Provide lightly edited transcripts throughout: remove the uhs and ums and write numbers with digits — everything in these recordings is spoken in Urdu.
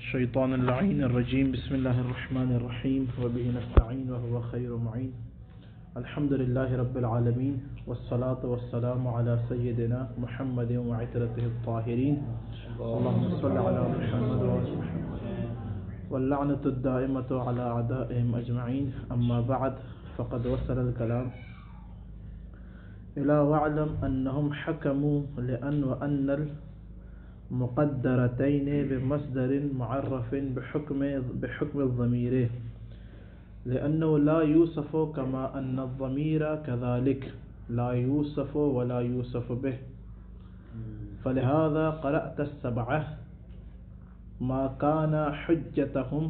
الشيطان اللعين الرجيم بسم الله الرحمن الرحيم وبه نستعين وهو خير معين الحمد لله رب العالمين والصلاة والسلام على سيدنا محمد وعترته الطاهرين اللهم صل على محمد وعلى محمد واللعنة الدائمة على أعدائهم أجمعين أما بعد فقد وصل الكلام إلى واعلم أنهم حكموا لأن وأن المقدرتين بمصدر معرف بحكم الضمير لأنه لا يوصف كما أن الضمير كذلك لا يوصف ولا يوصف به فلهذا قرأت السبعة ما كان حجتهم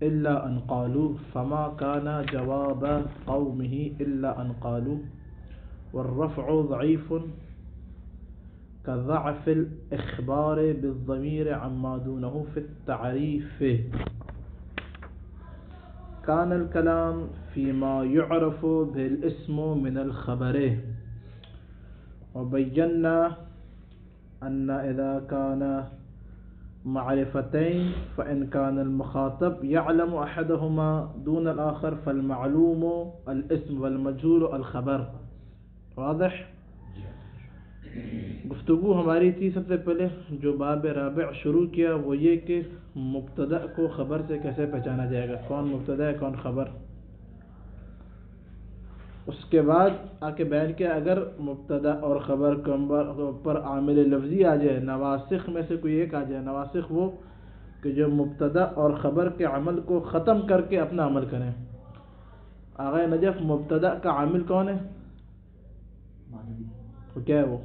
إلا أن قالوا فما كان جواب قومه إلا أن قالوا والرفع ضعيف كضعف الإخبار بالضمير عما دونه في التعريف كان الكلام فيما يعرف بالاسم من الخبر وبينا أن إذا كان معرفتين فإن كان المخاطب يعلم أحدهما دون الآخر فالمعلوم الاسم والمجهول الخبر واضح. گفتگو ہماری تھی سب سے پہلے جو باب رابع شروع کیا وہ یہ کہ مبتدا کو خبر سے کیسے پہچانا جائے گا، کون مبتدا ہے کون خبر. اس کے بعد آ کے بیان کیا اگر مبتدا اور خبر پر عامل لفظی آ جائے، نواسخ میں سے کوئی ایک آ جائے. نواسخ وہ کہ جو مبتدا اور خبر کے عمل کو ختم کر کے اپنا عمل کریں. آغا نجف مبتدا کا عامل کون ہے؟ وہ کیا ہے؟ وہ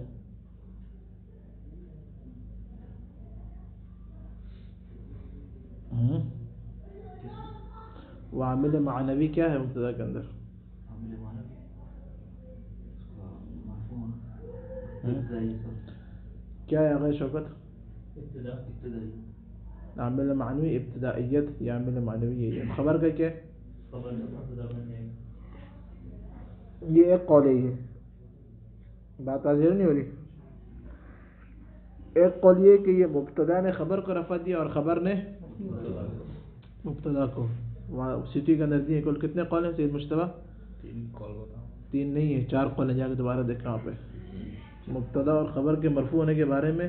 عامل معنوی کیا ہے مبتدا کے اندر؟ کیا ہے آغا شوکت؟ عامل معنوی ابتدائیت یا عامل معنوی ہے. خبر کا کیا ہے؟ یہ ایک قول ہے. یہ بات واضح نہیں ہو رہی. ایک قول یہ کہ یہ مبتدا نے خبر کو رفع دیا اور خبر نے مبتدا کو. سیٹی کا نزدیک کل کتنے قول ہیں سید مجتبیٰ؟ 3 نہیں ہے، 4 قول ہیں. جا کے دوبارہ دیکھنا وہاں پہ مبتدا اور خبر کے مرفوع ہونے کے بارے میں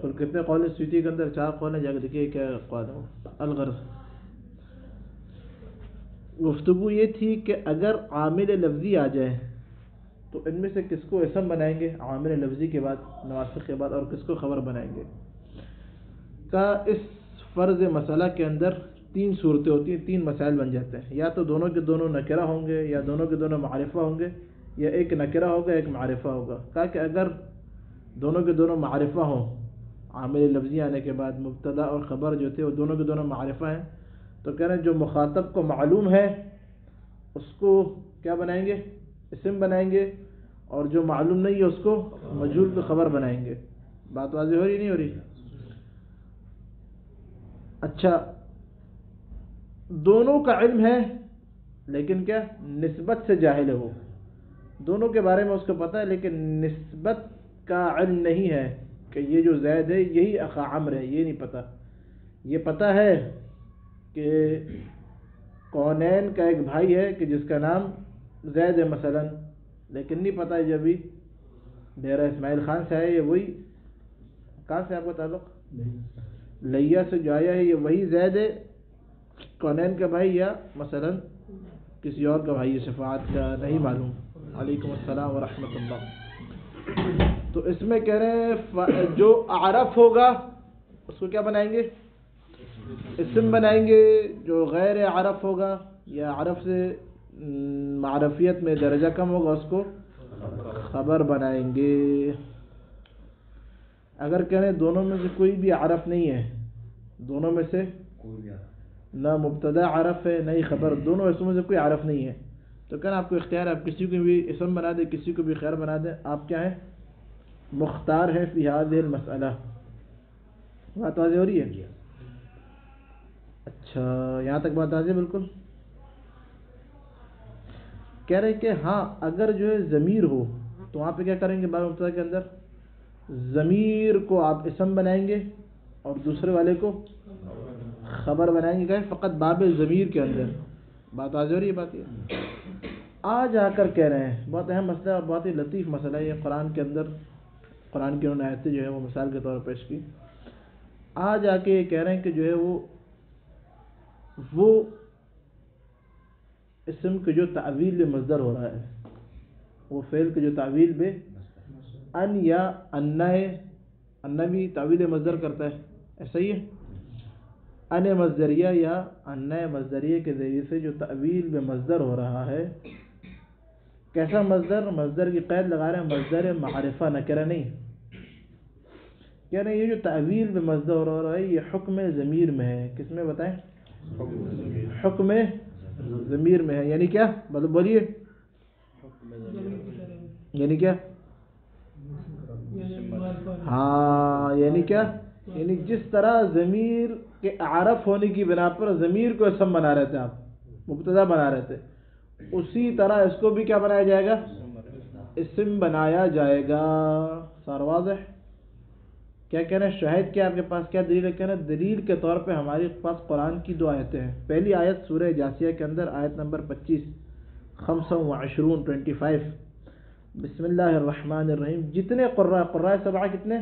کل کتنے قول ہیں سیٹی کے اندر؟ 4 قول ہیں. جا کے دیکھیے کیا قول ہے. الغرض گفتگو یہ تھی کہ اگر عامل لفظی آ جائے تو ان میں سے کس کو اسم بنائیں گے عامل لفظی کے بعد، نواسخ کے بعد، اور کس کو خبر بنائیں گے. کا اس فرض مسئلہ کے اندر 3 صورتیں ہوتی ہیں، 3 مسائل بن جاتے ہیں. یا تو دونوں کے دونوں نکرہ ہوں گے، یا دونوں کے دونوں معرفہ ہوں گے، یا ایک نکرہ ہوگا ایک معرفہ ہوگا. کہا کہ اگر دونوں کے دونوں معرفہ ہوں، عامل لفظی آنے کے بعد مبتدا اور خبر جو تھے وہ دونوں کے دونوں معرفہ ہیں، تو کہہ رہے ہیں جو مخاطب کو معلوم ہے اس کو کیا بنائیں گے؟ اسم بنائیں گے، اور جو معلوم نہیں ہے اس کو مجہول کو خبر بنائیں گے. بات واضح ہو رہی نہیں ہو رہی؟ اچھا، دونوں کا علم ہے لیکن کیا نسبت سے جاہل ہے. وہ دونوں کے بارے میں اس کو پتہ ہے لیکن نسبت کا علم نہیں ہے کہ یہ جو زید ہے یہی اخا عمرو ہے، یہ نہیں پتہ. یہ پتہ ہے کہ کونین کا ایک بھائی ہے کہ جس کا نام زید ہے مثلا، لیکن نہیں پتہ ہے جو ابھی ڈیرہ اسماعیل خان سے آیا یہ وہی. کہاں سے آپ کا تعلق؟ لیا سے جو آیا ہے یہ وہی زید ہے کونین کا بھائی یا مثلا کسی اور کا بھائی ہے، شفاعت کا نہیں معلوم. علیکم السلام ورحمۃ اللہ. تو اس میں کہہ رہے ہیں جو عرف ہوگا اس کو کیا بنائیں گے؟ اسم بنائیں گے. جو غیر عرف ہوگا یا عرف سے معرفیت میں درجہ کم ہوگا اس کو خبر بنائیں گے. اگر کہیں دونوں میں سے کوئی بھی عرف نہیں ہے، دونوں میں سے نہ مبتدا عرف ہے نہ ہی خبر، دونوں اسموں سے کوئی عرف نہیں ہے، تو کہنا آپ کو اختیار ہے، آپ کسی کو بھی اسم بنا دیں کسی کو بھی خیر بنا دیں. آپ کیا ہیں؟ مختار ہے فی هذه المسئلہ. بات واضح ہو رہی ہے؟ اچھا، یہاں تک بات واضح بالکل. کہہ رہے کہ ہاں اگر جو ہے ضمیر ہو تو وہاں پہ کیا کریں گے؟ باب مبتدا کے اندر ضمیر کو آپ اسم بنائیں گے اور دوسرے والے کو خبر بنائیں گے کہیں فقط باب ضمیر کے اندر. بات واضح ہو رہی ہے؟ بات یہ آج آ کر کہہ رہے ہیں بہت اہم مسئلہ اور بہت ہی لطیف مسئلہ ہے یہ. قرآن کے اندر قرآن کی انہوں نے آیتیں جو ہے وہ مثال کے طور پر پیش کی. آج آ کے یہ کہہ رہے ہیں کہ جو ہے وہ اسم کے جو تعویل مصدر ہو رہا ہے وہ فعل کے جو تعویل بے ان یا ان بھی تعویل مصدر کرتا ہے. ایسا ہی ہے ان مصدریہ یا ان مصدریہ کے ذریعے سے جو تعویل بے مصدر ہو رہا ہے. کیسا مصدر؟ مصدر کی قید لگا رہے ہیں مصدر معرفہ نکرہ نہیں. کہہ رہے ہیں یہ جو تعویل بے مصدر ہو رہا ہے یہ حکم ضمیر میں ہے. کس میں بتائیں؟ حکم ضمیر میں ہے. یعنی کیا؟ بولیے. یعنی کیا؟ ہاں یعنی کیا؟ یعنی جس طرح ضمیر کے عارف ہونے کی بنا پر ضمیر کو اسم بنا رہے تھے آپ مبتدا بنا رہے تھے اسی طرح اس کو بھی کیا بنایا جائے گا؟ اسم بنایا جائے گا. سار واضح؟ کیا کہنا ہے؟ شاہد کیا آپ کے پاس کیا دلیل ہے؟ کہنا دلیل کے طور پہ ہمارے پاس قرآن کی 2 آیتیں ہیں. پہلی آیت سورہ جاسیہ کے اندر آیت نمبر 25 25 بسم اللہ الرحمن الرحیم. جتنے قراء سبعہ کتنے؟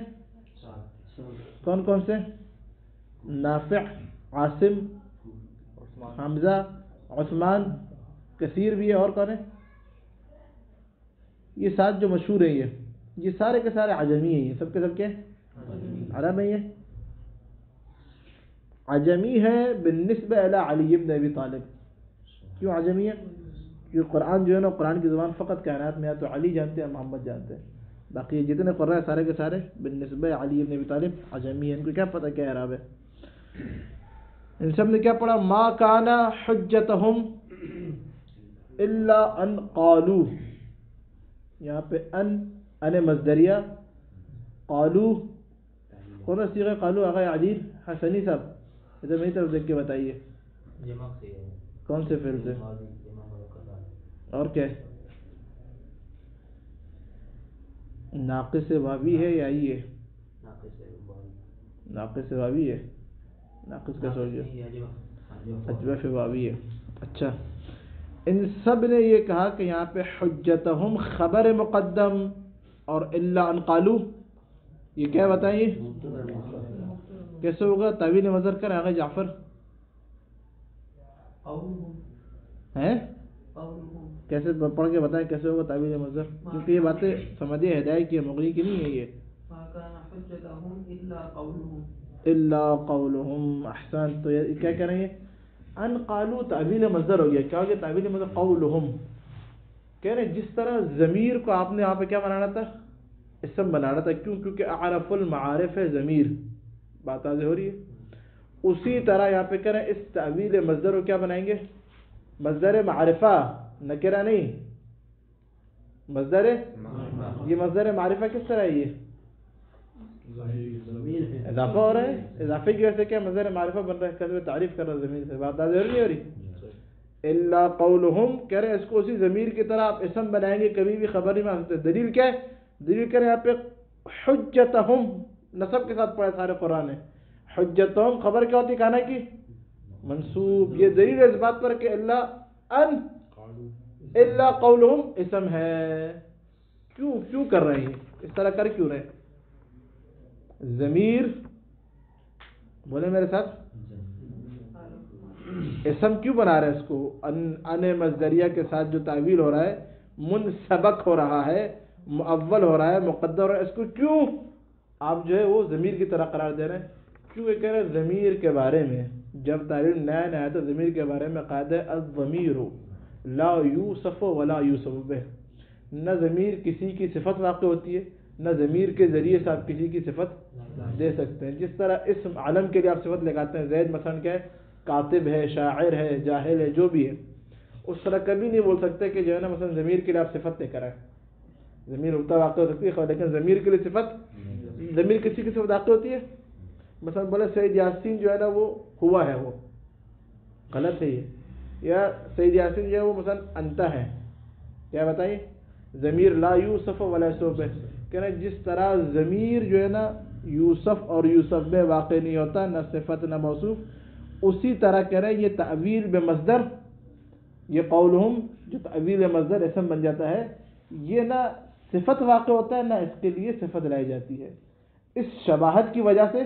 کون کون سے؟ نافع، عاصم، حمزہ، عثمان، کثیر بھی ہے. اور کون ہے؟ یہ 7 جو مشہور ہیں یہ سارے کے سارے عجمی ہیں. یہ سب کے سب کے عرب ہیں. یہ عجمی ہے بالنسبہ الی علی ابن ابی طالب. کیوں عجمی ہے؟ کیونکہ قرآن جو ہے نا قرآن کی زبان فقط کائنات میں ہے تو علی جانتے ہیں محمد جانتے ہیں. باقی جتنے قرآن سارے کے سارے بالنسبہ علی ابن ابی طالب عجمی ہیں. ان کو کیا پتہ کیا اعراب ہے؟ ان سب نے کیا پڑھا؟ ما کان حجتہم الا ان قالوا. یہاں پہ ان مصدریہ قالوا کون سی صیغہ قالوا؟ آغا عدیل حسنی صاحب ادھر میری طرف دیکھ کے بتائیے کون سے فعل سے اور کیا ہے؟ ناقص واوی ہے یا یہ ہے؟ ناقص واوی ہے. ناقص کا سوچ اجوف واوی ہے. اچھا ان سب نے یہ کہا کہ یہاں پہ حجتہم خبر مقدم اور الا ان قالوا یہ کیا بتائیے کیسے ہوگا؟ تعویل مصدر کر آگے جعفر ہیں کیسے پڑھ کے بتائیں کیسے ہوگا تعویل مصدر؟ کیونکہ یہ باتیں سمجھے ہدایت کی مغنی کی نہیں ہے. یہ الا قولہم. احسن. تو یہ کیا کہہ رہے ہیں؟ ان قالوا تعویل مصدر ہو گیا. کیا ہو گیا تعویل مصدر؟ قولہم. کہہ رہے ہیں جس طرح ضمیر کو آپ نے یہاں پہ کیا بنانا تھا؟ اسم بنانا تھا. کیوں؟ کیونکہ اعرف المعارف ہے ضمیر. بات واضح ہو رہی ہے؟ اسی طرح یہاں پہ کہہ رہے ہیں اس تعویل مصدر کو کیا بنائیں گے؟ مصدر معرفہ نکرہ نہیں. مصدر یہ مصدر معرفہ کس طرح ہے؟ یہ اضافہ ہو رہا ہے. اضافے کی وجہ سے کیا مصدر معرفہ بن رہا ہے؟ کہتے تعریف کر رہا ہے زمین سے. بات واضح نہیں ہو رہی؟ الا قولہم کہہ رہے ہیں اس کو اسی ضمیر کی طرح آپ اسم بنائیں گے کبھی بھی خبر نہیں مان سکتے. دلیل کیا ہے؟ دلیل کہہ رہے ہیں یہاں پہ حجتہم نسب کے ساتھ پڑھا سارے قرآن ہے. حجتہم خبر کیا ہوتی؟ کہنا کی منصوب. یہ دلیل اس بات پر کہ الا قولہم اسم ہے. کیوں کر رہے ہیں اس طرح؟ کر کیوں رہے؟ ضمیر بولے میرے ساتھ اسم کیوں بنا رہے ہیں اس کو؟ ان مصدریہ کے ساتھ جو تعویل ہو رہا ہے منسبق ہو رہا ہے مؤول ہو رہا ہے مقدر ہو رہا ہے. اس کو کیوں آپ جو ہے وہ ضمیر کی طرح قرار دے رہے ہیں؟ کیوں یہ کہہ رہے ہیں ضمیر کے بارے میں جب تعریف نیا تو ضمیر کے بارے میں قاعدہ الضمیر لا یوصف ولا یوصف بہ. نہ ضمیر کسی کی صفت واقع ہوتی ہے نہ ضمیر کے ذریعے سے آپ کسی کی صفت دے سکتے ہیں. جس طرح اسم عالم کے لیے آپ صفت لگاتے ہیں زید مثلا کیا ہے؟ کاتب ہے، شاعر ہے، جاہل ہے، جو بھی ہے. اس طرح کبھی نہیں بول سکتے کہ جو ہے نا مثلا ضمیر کے لیے آپ صفت لے کر آئیں. ضمیر الٹا واقع ہو سکتی ہے لیکن ضمیر کے لیے صفت ضمیر کسی کی صفت واقع ہوتی ہے. مثلا بولے سید یاسین جو ہے نا وہ ہوا ہے، وہ غلط ہے یہ. یا سید یاسین جو ہے وہ مثلا انتا ہے، کیا بتائیے؟ ضمیر لا یوصف ولا یوصف. کہنا جس طرح ضمیر جو ہے نا یوسف اور یوسف میں واقع نہیں ہوتا، نہ صفت نہ موصوف. اسی طرح کہہ رہے ہیں یہ تعویل بمصدر، یہ قولہم جو تعویل مصدر اسم بن جاتا ہے، یہ نہ صفت واقع ہوتا ہے نہ اس کے لیے صفت لائی جاتی ہے. اس شباہت کی وجہ سے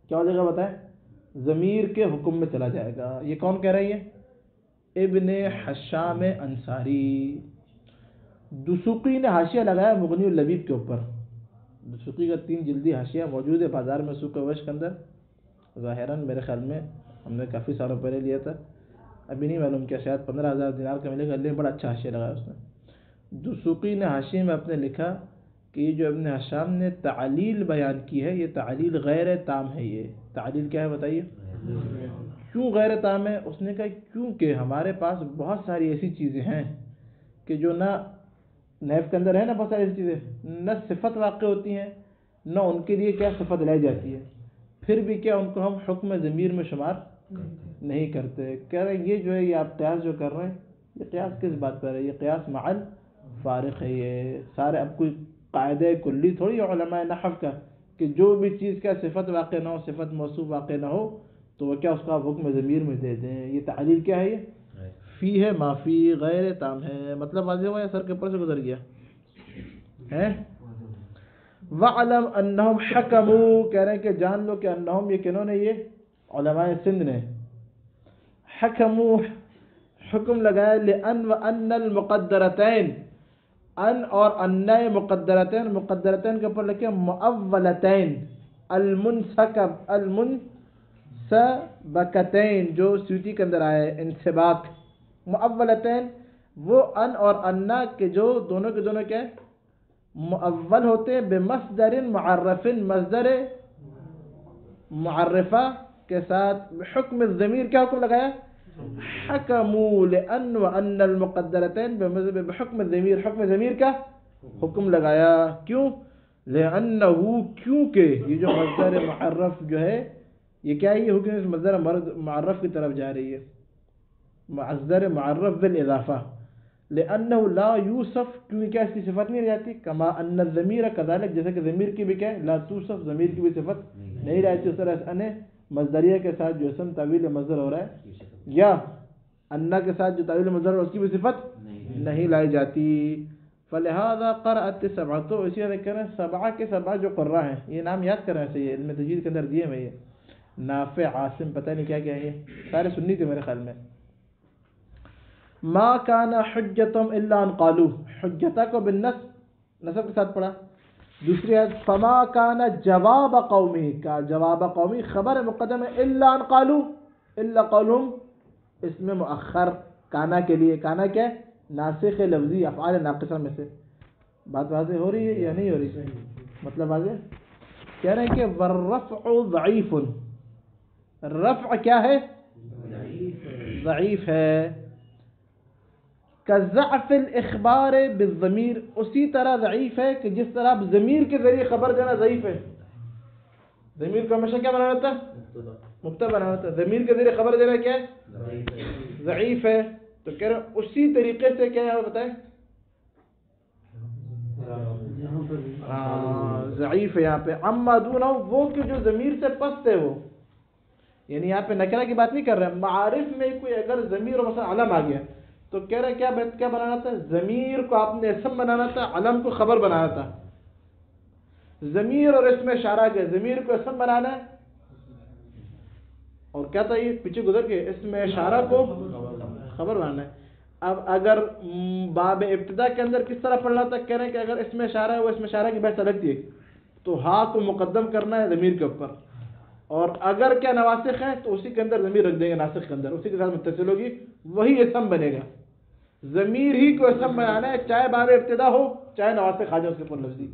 کیا ہو جائے گا بتائیں؟ ضمیر کے حکم میں چلا جائے گا. یہ کون کہہ رہی ہے؟ ابن حشام انصاری. دسوقی نے حاشیہ لگایا مغنی اللبیب کے اوپر. دسوقی کا 3 جلدی حاشیہ موجود ہے بازار میں سوق وش کے اندر. ظاہراً میرے خیال میں ہم نے کافی سالوں پہلے لیا تھا، ابھی نہیں معلوم کیا، شاید 15,000 دینار کا ملے گا، لیکن بڑا اچھا حاشیہ لگایا اس نے. دسوقی نے حاشیے میں اپنے لکھا کہ یہ جو ابن حشام نے تعلیل بیان کی ہے یہ تعلیل غیر تام ہے. یہ تعلیل کیا ہے بتائیے؟ کیوں غیر تام ہے؟ اس نے کہا کیونکہ ہمارے پاس بہت ساری ایسی چیزیں ہیں کہ جو نہ نیف کے اندر ہے، نہ بہت ساری ایسی چیزیں نہ صفت واقع ہوتی ہیں نہ ان کے لیے کیا صفت لائی جاتی ہے، پھر بھی کیا ان کو ہم حکم ضمیر میں شمار نہیں کرتے. کہہ رہے ہیں یہ جو ہے یہ آپ قیاس جو کر رہے ہیں یہ قیاس کس بات پر ہے؟ یہ قیاس معل فارق ہے. یہ سارے اب کوئی قاعدہ کلی تھوڑی علماء نحو کا کہ جو بھی چیز کا صفت واقع نہ ہو، صفت موصوف واقع نہ ہو تو وہ کیا اس کا حکم ضمیر میں دے دیں. یہ تعلیل کیا ہے؟ یہ فی ہے معافی غیر تام ہے. مطلب واضح ہوا یا سر کے اوپر سے گزر گیا ہے؟ وَعْلَمْ أَنَّهُمْ حَكَمُوا، کہہ رہے ہیں کہ جان لو کہ انہم یہ کنہوں نے، یہ علماء سندھ نے حکموا حکم لگایا لأن وأن المقدرتین، ان اور ان مقدرتین، مقدرتین کے اوپر لکھے مؤولتین، المنسبکتین جو سیوطی کے اندر آئے انسباق، مؤولتین وہ ان اور انا کے جو دونوں کے دونوں کیا ہے مؤول ہوتے ہیں بمصدر معرف، مصدر معرفہ کے ساتھ. حکم الضمیر کیا حکم لگایا؟ حکموا لأن وأن المقدرتین بحکم الضمیر، حکم ضمیر کا حکم لگایا. کیوں؟ لأنه کیونکہ یہ جو مصدر معرف جو ہے یہ کیا ہے؟ یہ حکم اس مصدر معرف کی طرف جا رہی ہے، مصدر معرف بالاضافہ. لأنه لا یوصف، کیونکہ کیا اس کی صفت نہیں جاتی. کما ان الضمیر کذالک، جیسے کہ ضمیر کی بھی کیا ہے لا توصف، ضمیر کی بھی صفت نہیں رہتی. اس طرح ان مصدریہ کے ساتھ جو اسم تعویل مصدر ہو رہا ہے یا انا کے ساتھ جو تعویل مصدر ہے اس کی بھی صفت نہیں لائی جاتی. فلہذا قرأت السبعہ، تو اسی طرح کہہ رہے ہیں 7 کے 7 جو قراء ہیں، یہ نام یاد کرنا چاہیے، علم تجوید کے اندر دیے میں یہ نافع، عاصم، پتہ نہیں کیا کیا ہے، یہ سارے سنی تھے میرے خیال میں. ما کان حجتهم الا ان قالوا، حجتہ کو نصب کے ساتھ پڑھا. دوسری آیت فما کان جواب قومی، کا جواب قومی خبر مقدم ہے الا ان قالوا، الا قولهم اس میں مؤخر کانا کے لیے. کانا کیا ہے؟ ناسخ لفظی افعال ناقصہ میں سے. بات واضح ہو رہی ہے یا نہیں ہو رہی؟ مطلب واضح. کہہ رہے ہیں کہ والرفع ضعیف، رفع کیا ہے؟ ضعیف ہے. كضعف الاخبار بالضمیر، اسی طرح ضعیف ہے کہ جس طرح ضمیر کے ذریعے خبر دینا ضعیف ہے. ضمیر کو ہمیشہ کیا بنانا ہوتا ہے؟ مبتدا بنانا ہوتا ہے. ضمیر کے ذریعے خبر دینا کیا ہے؟ ضعیف ہے. تو کہہ رہے ہیں اسی طریقے سے کیا ہے بتائیں؟ ضعیف ہے یہاں پہ. اما دونہ وہ کہ جو ضمیر سے پست ہے وہ، یعنی یہاں پہ نکرہ کی بات نہیں کر رہے ہیں. معارف میں کوئی اگر ضمیر اور مثلا علم آ گیا تو کہہ رہے کیا بنانا تھا؟ ضمیر کو آپ نے اسم بنانا تھا، علم کو خبر بنانا تھا. ضمیر اور اسم اشارہ کے، ضمیر کو اسم بنانا ہے اور کیا تھا یہ پیچھے گزر کے اسم اشارہ کو خبر بنانا ہے. اب اگر باب ابتدا کے اندر کس طرح پڑھنا تھا؟ کہہ رہے ہیں کہ اگر اسم اشارہ ہے وہ اسم اشارہ کی بحث الگ تھی، تو ہاں کو مقدم کرنا ہے ضمیر کے اوپر، اور اگر کیا نواسخ ہے تو اسی کے اندر ضمیر رکھ دیں گے، ناسخ کے اندر اسی کے ساتھ متصل ہوگی، وہی اسم بنے گا. ضمیر ہی کو اسم بنانا ہے، چاہے باب ابتدا ہو چاہے نواسخ آ جائے اس کے اوپر لفظی.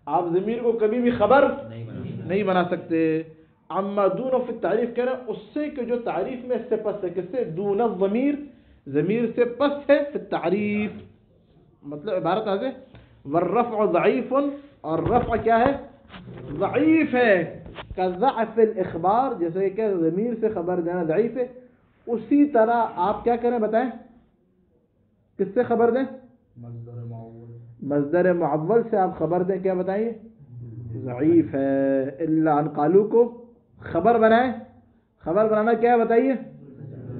آپ ضمیر کو کبھی بھی خبر نہیں بنا سکتے. اما دون فی التعریف، کہہ رہے ہیں اس سے کہ جو تعریف میں اس سے پس ہے. کس سے؟ دون الضمیر، ضمیر سے پس ہے. فی التعریف مطلب عبارت آگے والرفع ضعیف، اور رفع کیا ہے؟ ضعیف ہے. کضعف الاخبار، جیسے کہ ضمیر سے خبر دینا ضعیف ہے، اسی طرح آپ کیا کریں بتائیں؟ کس سے خبر دیں؟ مصدر معول سے آپ خبر دیں. کیا بتائیے؟ ضعیف ہے. الا ان قالو کو خبر بنائیں. خبر بنانا کیا ہے بتائیے؟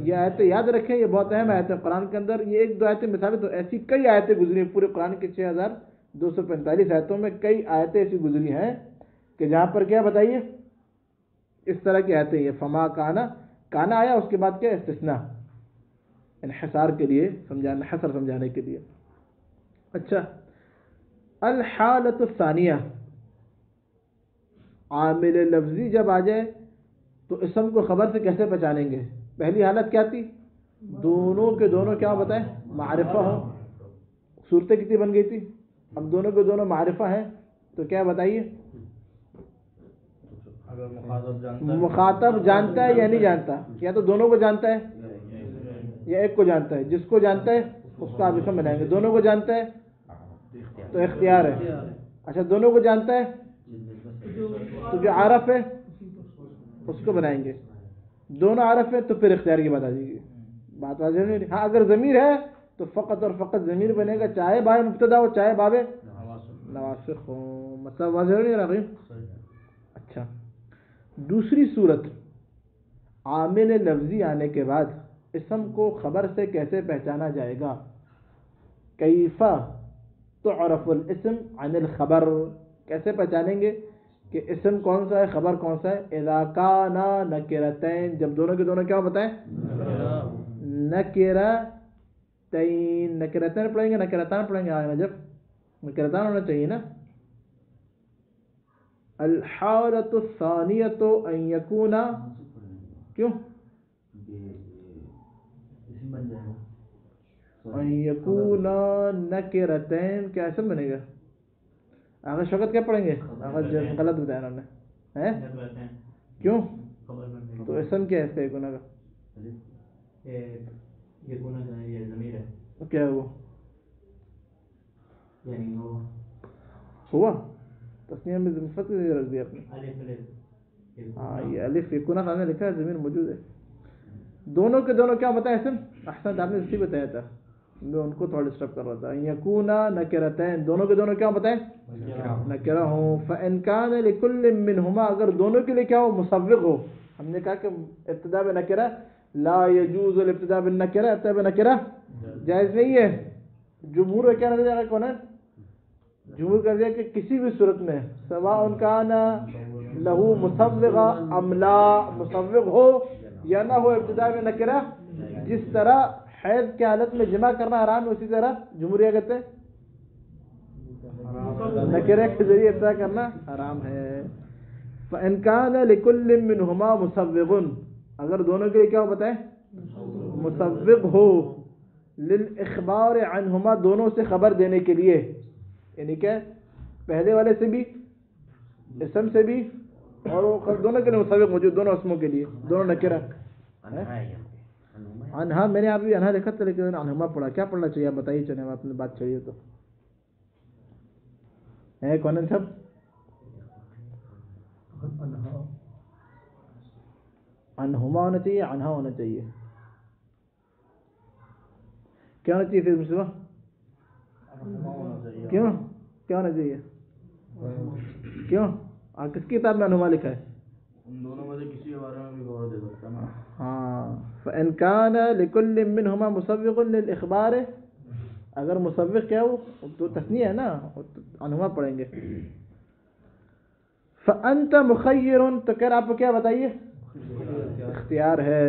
یہ آیتیں یاد رکھیں, یہ بہت اہم آیتیں قرآن کے اندر. یہ ایک دو آیتیں مثالیں, تو ایسی کئی آیتیں گزری ہیں پورے قرآن کے 6245 آیتوں میں. کئی آیتیں ایسی گزری ہیں کہ جہاں پر کیا بتائیے اس طرح کی آیتیں. یہ فما کانا آیا, اس کے بعد کیا استثناء, انحصار کے لیے سمجھانا, حصر سمجھانے کے لیے. اچھا, الحالۃ الثانیہ, عامل لفظی جب آ جائے تو اسم کو خبر سے کیسے پہچانیں گے؟ پہلی حالت کیا تھی؟ دونوں کے دونوں کیا بتائیں معرفہ ہو. صورتیں کتنی بن گئی تھی؟ اب دونوں کے دونوں معرفہ ہیں تو کیا بتائیے؟ مخاطب جانتا ہے یا نہیں جانتا؟ یا تو دونوں کو جانتا ہے یا ایک کو جانتا ہے. جس کو جانتا ہے اس کو آپ اسم بنائیں گے. دونوں کو جانتا ہے تو اختیار ہے. اچھا, دونوں کو جانتا ہے تو جو عارف ہے اس کو بنائیں گے. دونوں عارف ہے تو پھر اختیار کی بات آ جائے گی. بات واضح نہیں. ہاں, اگر ضمیر ہے تو فقط اور فقط ضمیر بنے گا, چاہے باب مبتدا ہو چاہے باب نواسخ ہو. مطلب واضح نہیں رہا. اچھا, دوسری صورت, عامل لفظی آنے کے بعد اسم کو خبر سے کیسے پہچانا جائے گا؟ کیف تعرف الاسم عن الخبر, کیسے پہچانیں گے کہ اسم کون سا ہے, خبر کون سا ہے؟ اذا کانا نکرتین, جب دونوں کے دونوں کیا بتائیں نکرتین. نکرتین پڑھیں گے, نکرتان پڑھیں گے. آئے جب نکرتان ہونا چاہیے نا. الحالۃ الثانیۃ ان یکون, کیوں ان یکون نکرتین, کیا اسم بنے گا؟ آغا شوکت کیا پڑھیں گے؟ آغا غلط بتایا انہوں نے. کیوں؟ تو اسم کیا ہے اس کا یکون کا؟ کیا ہے وہ؟ ہوا تسنیہ میں مفرد رکھ دیا آپ نے. ہاں, یہ الف یکون خانہ لکھا ہے, ضمیر موجود ہے. دونوں کے دونوں کیا بتایا اسم؟ احسن, آپ نے اسی بتایا تھا, میں ان کو تھوڑا ڈسٹرب کر رہا تھا. یکون نکرتین, دونوں کے دونوں کیا بتائیں نکرہ ہوں. فإن كان لكل منهما, اگر دونوں کے لیے کیا ہو مصوغ ہو. ہم نے کہا کہ ابتدا بنکرہ لا يجوز الابتداء بالنکرہ, ابتدا بنکرہ جائز نہیں ہے. جمہور کا کیا نظریہ کون ہے؟ جمہور کا نظریہ کہ کسی بھی صورت میں سواء کان لہو مصوغ ام لا, مصوغ ہو یا نہ ہو, ابتدا بنکرہ. جس طرح حیض کی حالت میں جمع کرنا حرام ہے, اسی طرح جمہوریہ کہتے ہیں نکرہ کے ذریعے ابتدا کرنا حرام ہے. فإن كان لكل منهما مصوغ, اگر دونوں کے لیے کیا ہو بتائیں مصوغ ہو, للاخبار عنہما, دونوں سے خبر دینے کے لیے. یعنی کہ پہلے والے سے بھی اسم سے بھی, اور دونوں کے لیے مصوغ موجود, دونوں اسموں کے لیے, دونوں نکرہ. انہا, میں نے ابھی انہا لکھا تھا لیکن انہما پڑھا. کیا پڑھنا چاہیے آپ بتائیے, چلیں ہم اپنی بات چاہیے تو ہے کون سب انہما ہونا چاہیے, انہا ہونا چاہیے. کیا ہونا چاہیے پھر مسلمہ؟ کیوں کیا ہونا چاہیے؟ کیوں کس کی کتاب میں انہما لکھا ہے؟ ان دونوں میں سے کسی کے بارے میں بھی خبر دے سکتا نا. ہاں, فإن كان لكل منهما مصوغ للإخبار, اگر مصوغ کیا ہو تو تثنیہ ہے نا, انہما پڑھیں گے. فأنت مخیر, تو کہہ آپ کو کیا بتائیے اختیار ہے.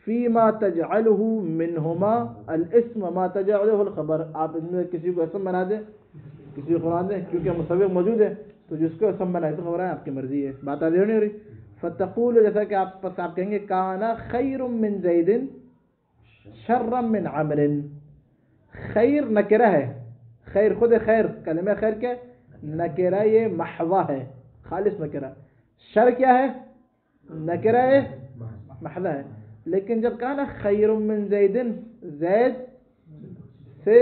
فيما تجعله منهما الاسم ما تجعله الخبر, آپ ان میں کسی کو اسم بنا دیں کسی کو قرآن دیں, کیونکہ مصوغ موجود ہے تو جس کو اسم بنائے تو خبر ہے, آپ کی مرضی ہے. بات آ نہیں ہو رہی. فتقول, جیسا کہ آپ کہیں گے کانا خیر من زید شر من عمر. خیر نکرہ ہے, خیر خود خیر, کلمہ خیر کیا ہے نکرہ, یہ محضہ ہے, خالص نکرہ. شر کیا ہے نکرہ ہے محضہ ہے. لیکن جب کانا خیر من زید, زید سے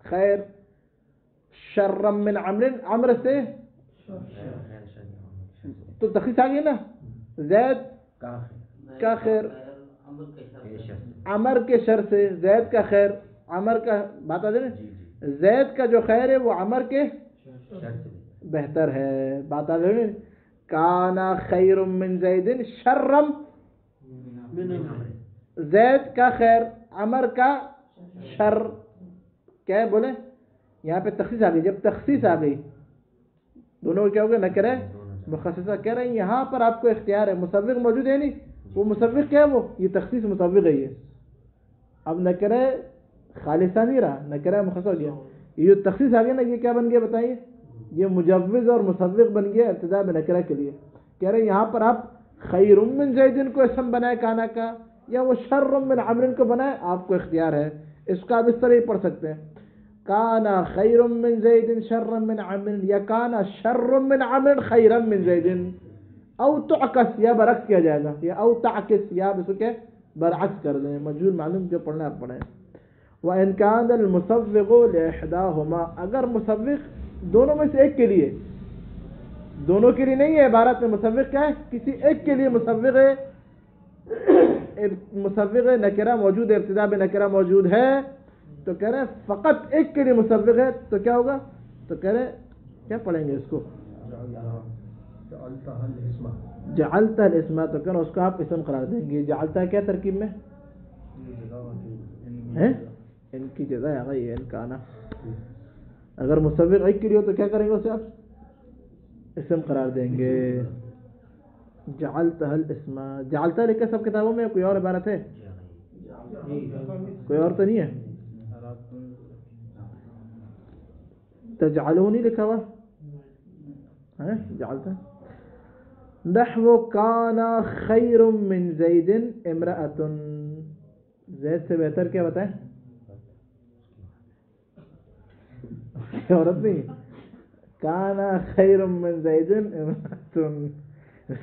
خیر, شر من عمر, عمر سے, تو تخصیص آ گئی نا. زید کا خیر, عمر کے شر سے, زید کا خیر عمر کا, بات آ جائے نا. زید کا جو خیر ہے وہ عمر کے بہتر ہے. بات آ گئی. کانا خیر من زید شرم، زید کا خیر عمر کا شر. کیا ہے بولے یہاں پہ تخصیص آ گئی. جب تخصیص آ گئی دونوں کیا ہوگا نکرہ مخصصہ. کہہ رہے ہیں یہاں پر آپ کو اختیار ہے. مصوغ موجود ہے نہیں، وہ مصوغ کیا ہے، وہ یہ تخصیص مصوغ ہے. یہ اب نکرہ خالصہ نہیں رہا، نکرہ مخصصہ ہو گیا. یہ جو تخصیص آ گیا نا، یہ کیا بن گیا بتائیے؟ یہ مجوز اور مصوغ بن گیا ابتدا میں نکرہ کے لیے. کہہ رہے ہیں یہاں پر آپ خیر من زید کو اسم بنائے کانا کا، یا وہ شر من عمر کو بنائے، آپ کو اختیار ہے. اس کا آپ اس طرح ہی پڑھ سکتے ہیں. کانا خیر من زید شر من عمر، یا کانا شر من عمر خیر من زید. او تعکس، یا برعکس کیا جائے گا، یا او تعکس، یا اس کو کیا برعکس کر دیں. مجہول معلوم جو پڑھنا آپ پڑھیں. وَإِنْ كَانَ الْمُصَوِّغُ لِإِحْدَاهُمَا، اگر مصوغ دونوں میں سے ایک کے لیے، دونوں کے لیے نہیں ہے عبارت میں. مصوغ کیا ہے؟ کسی ایک کے لیے مصوغ ہے. مصوغ نکرہ موجود ہے، ابتدا میں نکرہ موجود ہے، تو کہہ رہے ہیں فقط ایک کے لیے مصوغ ہے تو کیا ہوگا؟ تو کہہ رہے کیا پڑھیں گے اس کو؟ جعلتہ الاسم، تو کہہ رہے اس کو آپ اسم قرار دیں گے. جعلتہ کیا ترکیب میں ہے؟ ان کی جزا آ گئی ہے ان کا آنا. اگر مصوغ ایک کے لیے ہو تو کیا کریں گے؟ اسے آپ اسم قرار دیں گے. جعلتہ الاسم، جعلتہ لکھا سب کتابوں میں، کوئی اور عبارت ہے؟ کوئی اور تو نہیں ہے؟ تجعلہ نہیں لکھا ہوا ہے؟ جعلتہ. نحو کانا خیر من زید امرأۃ، زید سے بہتر کیا بتائیں؟ عورت نہیں. کانا خیر من زید امرأۃ،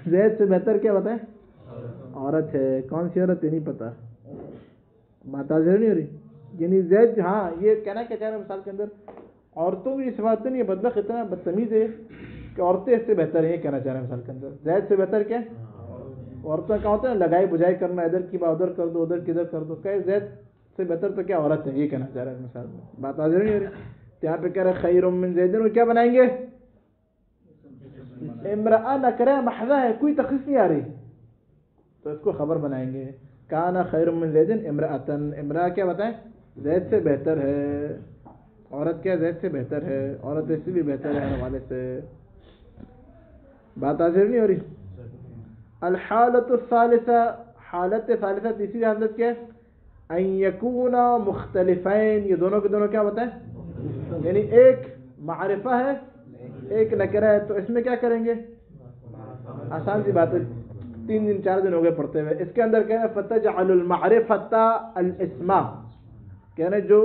زید سے بہتر کیا بتائیں؟ عورت ہے. کون سی عورت ہے نہیں پتا. بات آزر نہیں ہو رہی. یعنی زید، ہاں یہ کہنا کیا چاہ رہے ہیں مثال کے اندر عورتوں کی اس بات نہیں ہے. بدبخت اتنا بدتمیز ہے کہ عورتیں اس سے بہتر ہیں، یہ کہنا چاہ رہے ہیں مثال کے اندر. زید سے بہتر کیا ہے؟ عورتوں کا ہوتا ہے لگائی بجائی کرنا، ادھر کی بات ادھر کر دو، ادھر کی ادھر کر دو. کہ زید سے بہتر تو کیا عورت ہے، یہ کہنا چاہ رہے ہیں مثال میں. بات آزر نہیں ہو رہی. یہاں پہ کہہ رہے خیر من زید، وہ کیا بنائیں گے؟ امرأہ نکرہ محضہ ہے، کوئی تخصیص نہیں آ رہی، تو اس کو خبر بنائیں گے. کانا خیر من زید امرأۃن، امرأہ کیا بتائیں؟ زید سے بہتر ہے. عورت کیا زید سے بہتر ہے، عورت اس سے بھی بہتر ہے حوالے سے. بات آزر نہیں ہو رہی. الحالۃ الثالثہ، حالت ثالثہ تیسری حالت کیا ہے؟ ان یکونا مختلفین، یہ دونوں کے دونوں کیا بتائیں؟ یعنی ایک معرفہ ہے ایک نکرہ ہے، تو اس میں کیا کریں گے؟ آسان سی بات ہے، 3 دن 4 دن ہو گئے پڑھتے ہوئے. اس کے اندر کیا ہے؟ فتجعل المعرفۃ الاسم، کہنے جو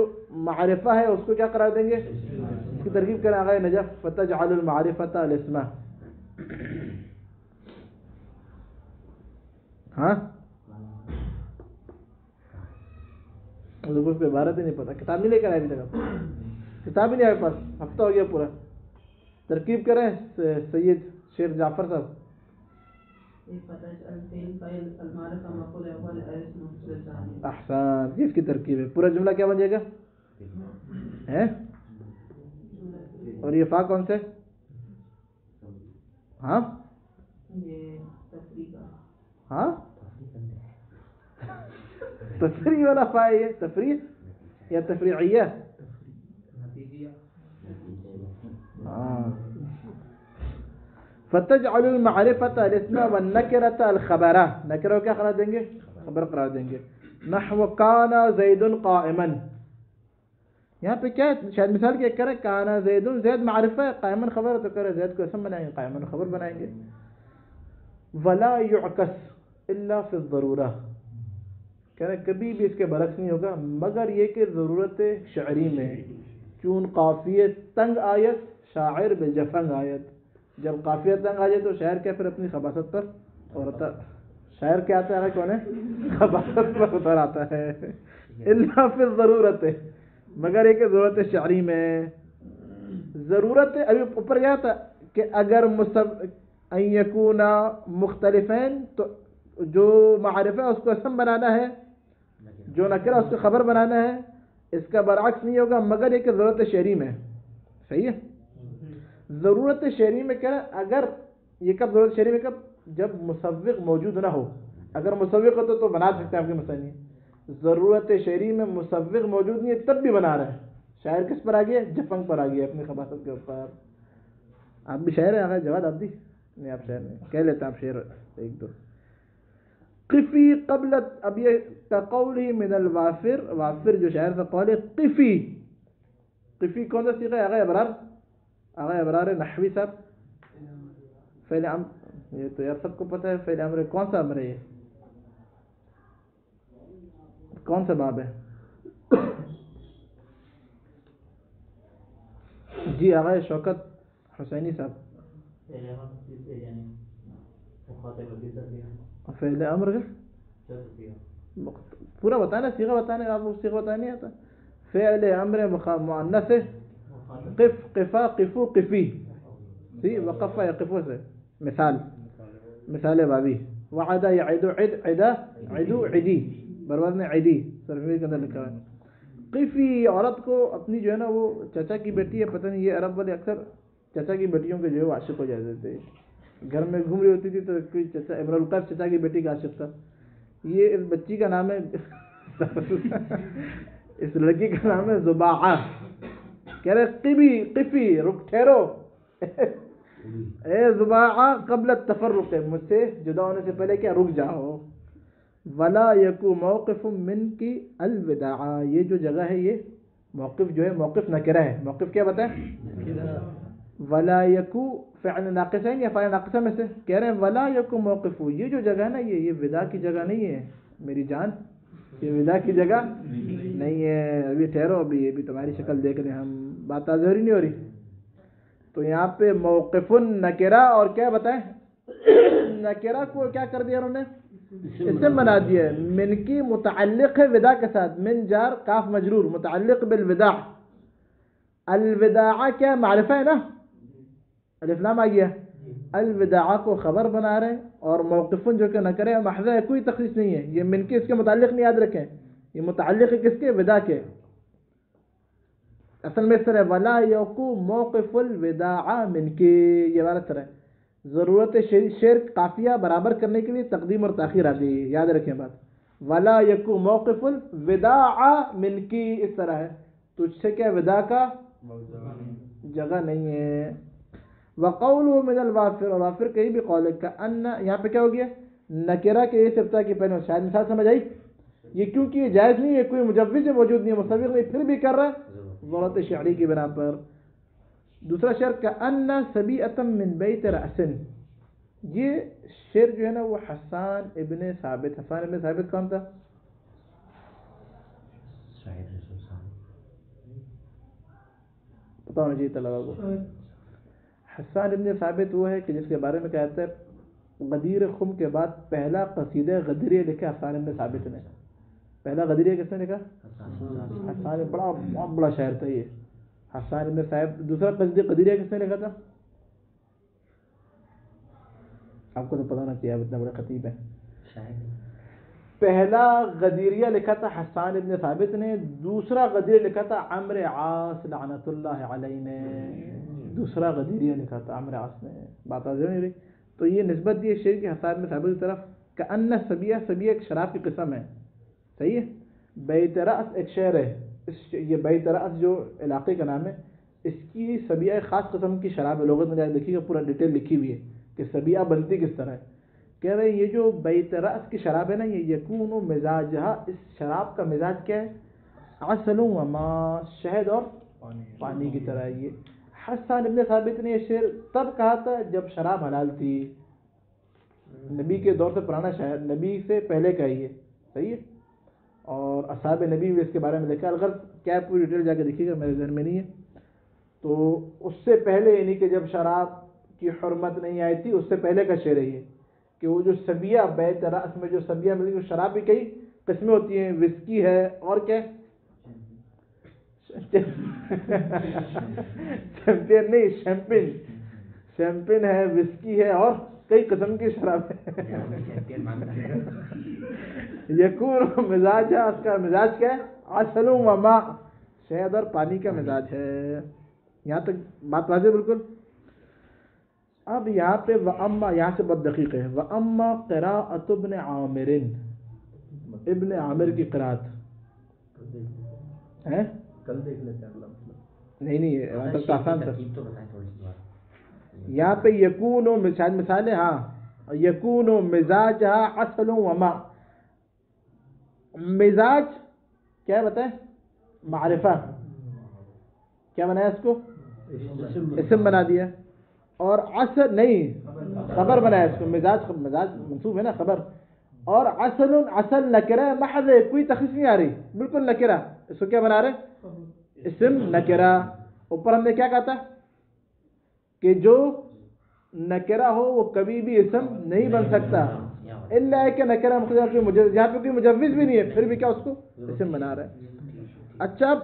معرفہ ہے اس کو کیا قرار دیں گے؟ اس کی ترکیب کریں آغا نجف. فتجعل المعرفۃ الاسم. ہاں کوئی عبارت ہی نہیں پتا. کتاب نہیں لے کر آئے ابھی تک؟ کتاب ہی نہیں آئے پاس، ہفتہ ہو گیا پورا. ترکیب کریں سید شیخ جعفر صاحب. احسان، یہ اس کی ترکیب ہے. پورا جملہ کیا بن جائے گا ہے؟ اور یہ فا کون سے؟ ہاں ہاں تفریح والا فا ہے. یہ تفریح یا تفریعیہ؟ ہاں. فتجعل المعرفۃ الاسم والنکرۃ الخبرہ، نکرہ کیا قرار دیں گے؟ خبر قرار دیں گے. نحو کانا زید قائما، یہاں پہ کیا ہے؟ شاید مثال کیا کرے کانا زید، زید معرفہ ہے، قائما خبر، تو کرے زید کو اسم بنائیں گے، قائما خبر بنائیں گے. ولا يعکس الا فی الضرورہ، کہہ رہے کبھی بھی اس کے برعکس نہیں ہوگا مگر یہ کہ ضرورت شعری میں. چون قافیہ تنگ آیت شاعر بالجفنگ آیت، جب قافیہ تنگ آ جائے تو شاعر کیا پھر اپنی خباثت پر اور شاعر کیا آتا ہے کون ہے؟ خباثت پر اتر آتا ہے. الا فی الضرورت، مگر ایک ضرورت شعری میں. ضرورت ابھی اوپر گیا تھا کہ اگر ان یکونا مختلفین، تو جو معرفہ ہے اس کو اسم بنانا ہے، جو نکرہ اس کو خبر بنانا ہے. اس کا برعکس نہیں ہوگا مگر یہ کہ ضرورت شعری میں. صحیح ہے. ضرورت شعری میں کیا ہے، اگر یہ کب ضرورت شعری میں کب، جب مسوق موجود نہ ہو. اگر مسوق ہو تو بنا سکتے ہیں، آپ کی مسئلہ نہیں ہے. ضرورت شعری میں مسوق موجود نہیں ہے تب بھی بنا رہے ہیں. شاعر کس پر آ گیا؟ جفنگ پر آ گیا اپنی خباثت کے اوپر. آپ بھی شاعر ہیں؟ آگے جواب آپ دی نہیں، آپ شاعر نہیں کہہ لیتے، آپ شعر ایک دو. قفی قبل، اب یہ کقولی من الوافر، وافر جو شاعر کا قول ہے. قفی، قفی کون سا صیغہ ہے؟ آغا ابرار، آغا ابرار نحوی صاحب. فعل امر، یہ تو یار سب کو پتہ ہے فعل امر کون سا امر ہے، یہ کون سا باب ہے؟ جی آغا شوکت حسینی صاحب. فعل امر کا پورا بتانا، صیغہ بتانا، آپ کو صیغہ بتانا نہیں آتا. فعل امر مؤنث قف، قفا، قفو، قفی. سی وقفا یقفو سے مثال، مثال بابی. وعدا یعد، عد، عدا، عدو، عدی، برباد میں عدی سرفیر کے اندر لکھا ہے. قفی، عورت کو اپنی جو ہے نا وہ چچا کی بیٹی ہے، پتہ نہیں یہ عرب والے اکثر چچا کی بیٹیوں کے جو ہے وہ عاشق ہو جاتے تھے. گھر میں گھوم رہی ہوتی تھی تو کوئی چچا، امر القیس چچا کی بیٹی کا عاشق تھا. یہ اس بچی کا نام ہے اس لڑکی کا نام ہے زباعہ. کہہ رہے قبی، قفی، رک ٹھہرو اے زباعہ قبل التفرق، مجھ سے جدا ہونے سے پہلے کیا رک جاؤ. ولا یکو موقف من کی الوداع، یہ جو جگہ ہے یہ موقف جو ہے موقف نکرہ ہے. موقف کیا بتائیں؟ ولا یکو فعل ناقص ہے یا فاعل ناقصہ میں سے. کہہ رہے ہیں ولا یکو موقف، یہ جو جگہ ہے نا یہ ودا کی جگہ نہیں ہے میری جان، یہ ودا کی جگہ نہیں ہے. ابھی ٹھہرو، ابھی تمہاری شکل دیکھ رہے ہیں ہم، بات ظاہری نہیں ہو رہی. تو یہاں پہ موقف نکرہ اور کیا بتائیں، نکرہ کو کیا کر دیا انہوں نے؟ اسم بنا دیا. من کی متعلق ہے ودا کے ساتھ، من جار کاف مجرور متعلق بالوداع. الوداع کیا معرفہ ہے نا، الف لام آ گیا. الوداع کو خبر بنا رہے ہیں اور موقفن جو کہ نکرہ محض ہے، کوئی تخصیص نہیں ہے. یہ من کے اس کے متعلق نہیں یاد رکھیں، یہ متعلق ہے کس کے؟ ودا کے. اصل میں اس طرح ولا یقو موقف الوداع من کے، یہ عبارت طرح ہے. ضرورت شعر قافیہ برابر کرنے کے لیے تقدیم اور تاخیر آتی ہے، یاد رکھیں بات. ولا یکو موقف الوداع من کی، اس طرح ہے تجھ سے کیا ودا کا جگہ نہیں ہے. وقوله من الوافر، اور وافر کہیں بھی قول ہے کأن، یہاں پہ کیا ہو گیا؟ نکرہ کے یہ سبتا کی پہلے. شاید مثال سمجھ آئی؟ یہ کیونکہ یہ جائز نہیں ہے، کوئی مجوز موجود نہیں ہے، مصوغ نہیں، پھر بھی کر رہا ہے ضرورت شعری کی بنا پر. دوسرا شعر کأن سبیعۃ من بیت رأس، یہ شعر جو ہے نا وہ حسان ابن ثابت. حسان ابن ثابت کون تھا؟ پتا ہونا چاہیے طلبا کو. حسان ابن ثابت وہ ہے کہ جس کے بارے میں کہتا ہے غدیر خم کے بعد پہلا قصیدہ غدیریہ لکھا حسان ابن ثابت نے. پہلا غدیریہ کس نے لکھا؟ حسان، بڑا بہت بڑا شاعر تھا یہ حسان ابن ثابت. دوسرا قصیدہ غدیریہ کس نے لکھا تھا؟ آپ کو تو پتہ ہونا چاہیے، آپ اتنا بڑا خطیب ہے. پہلا غدیریہ لکھا تھا حسان ابن ثابت نے، دوسرا غدیریہ لکھا تھا عمرو عاص لعنت اللہ علیہ نے. دوسرا غدیریہ لکھا تھا عمرو عاص نے. بات آ رہی. تو یہ نسبت دی شعر کی حسان ابن ثابت کی طرف. کأن سبیہ، سبیہ ایک شراب کی قسم ہے، صحیح ہے. بیت رأس ایک شعر ہے، یہ بیت رأس جو علاقے کا نام ہے، اس کی سبیہ ایک خاص قسم کی شراب ہے. لغت میں جا کے دیکھیے گا، پورا ڈیٹیل لکھی ہوئی ہے کہ سبیہ بنتی کس طرح ہے. کہہ رہے یہ جو بیت رأس کی شراب ہے نا، یہ یکون مزاجہ، اس شراب کا مزاج کیا ہے؟ عسل و ما، شہد اور پانی کی طرح. یہ حسان ابن ثابت نے یہ شعر تب کہا تھا جب شراب حلال تھی. نبی کے دور سے پرانا شاعر، نبی سے پہلے کا ہی ہے، صحیح ہے. اور اصحاب نبی بھی اس کے بارے میں لکھا. الغرض کیا پوری ڈیٹیل جا کے دیکھیے گا، میرے ذہن میں نہیں ہے. تو اس سے پہلے یعنی کہ جب شراب کی حرمت نہیں آئی تھی، اس سے پہلے کا شعر ہے یہ، کہ وہ جو سبیہ بیت رأس میں جو سبیہ ملی، وہ شراب بھی کئی قسمیں ہوتی ہیں. وسکی ہے اور کیا، چیمپئن نہیں، شیمپین، شیمپین ہے، وسکی ہے اور کئی قسم کی شراب ہے. یکون مزاج ہے، اس کا مزاج کیا ہے؟ عسل و ماء، شہد اور پانی کا مزاج ہے. یہاں تک بات واضح بالکل. اب یہاں پہ وَأَمَّا یہاں سے بد دقیق ہے. وَأَمَّا قِرَاءَةُ ابن عامر, ابن عامر کی قرات ہے, کل دیکھ لیتے ہیں. نہیں آسان تھا. یہاں پہ یکون مثال ہے. ہاں یکون مزاجها عسل وماء. مزاج کیا بتائیں, معرفہ, کیا بنایا اس کو, اسم بنا دیا. اور عسل نہیں, خبر بنایا اس کو. مزاج منصوب ہے نا, خبر. اور عسل نکرہ محض, کوئی تخصیص نہیں آ رہی, بالکل نکرہ. اس کو کیا بنا رہے, اسم نکرہ. اوپر ہم نے کیا کہا تھا کہ جو نکرہ ہو وہ کبھی بھی اسم نہیں بن سکتا الا ہے کہ نکرہ مخصوص مجوز. یہاں پہ کوئی مجوز بھی نہیں ہے, پھر بھی کیا اس کو اسم بنا رہا ہے. اچھا اب